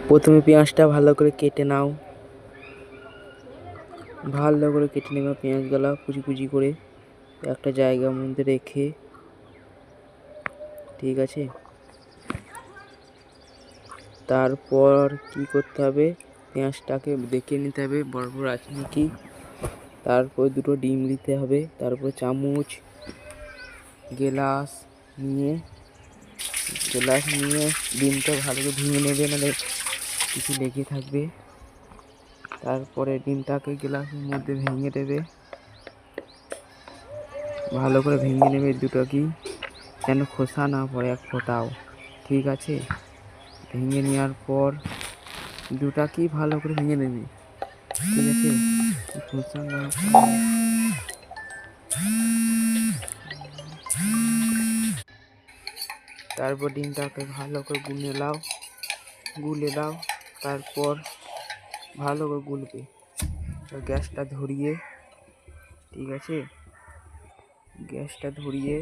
প্রথমে পেঁয়াজটা ভালো করে কেটে নাও। ভালো করে কেটে নেবে পেঁয়াজগুলো কুচি কুচি করে একটা জায়গার মধ্যে রেখে। ঠিক আছে, তারপর কি করতে হবে, পেঁয়াজটাকে দেখে নিতে হবে বড় বড় আছে নাকি। তারপর দুটো ডিম দিতে হবে। তারপর চামচ গ্লাস নিয়ে ডিমটা ভালো করে ভেঙে নেবে, নাহলে কিছু লেগে থাকবে। তারপরে ডিমটাকে গ্লাসের মধ্যে ভেঙে দেবে, ভালো করে ভেঙে নেবে দুটো কি যেন খোসা না পড়ে এক ফোঁটাও। ঠিক আছে, ভেঙে নেওয়ার পর দুটা কি ভালো করে ভেঙে নেবে। ঠিক আছে, খোসা না তারপর ডিমটাকে ভালো করে গুলে দাও। তারপর ভালো করে গুলবে, গ্যাসটা ধরিয়ে। ঠিক আছে, গ্যাসটা ধরিয়ে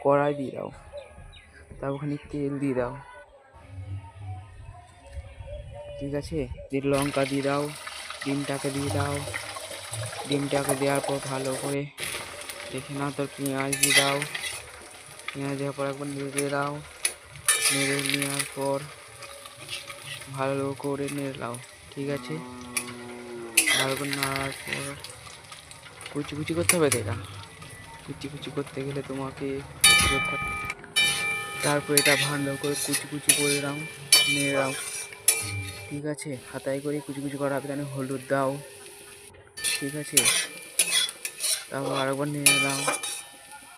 কড়াই দিয়ে দাও, তারপর ওখানে তেল দিয়ে দাও। ঠিক আছে, দিয়ে লঙ্কা দিয়ে দাও, ডিমটাকে দিয়ে দাও। ডিমটাকে দেওয়ার পর ভালো করে দেখে নাও, তোর পেঁয়াজ দিয়ে দাও। পেঁয়াজ দেওয়ার পর একবার নেড়ে দাও। নেড়ে নেওয়ার পর ভালো করে নেড়ে দাও। ঠিক আছে, ভালো করে নাড়ার পর কুচি কুচি করতে হবে। এটা কুচি কুচি করতে গেলে তোমাকে তারপর এটা ভালো করে কুচি কুচি করে দাও, নেড়ে দাও। ঠিক আছে, হাতায় করে কুচি কুচি করা হবে। তাহলে হলুদ দাও। ঠিক আছে, তারপর আরেকবার নেড়ে দাও।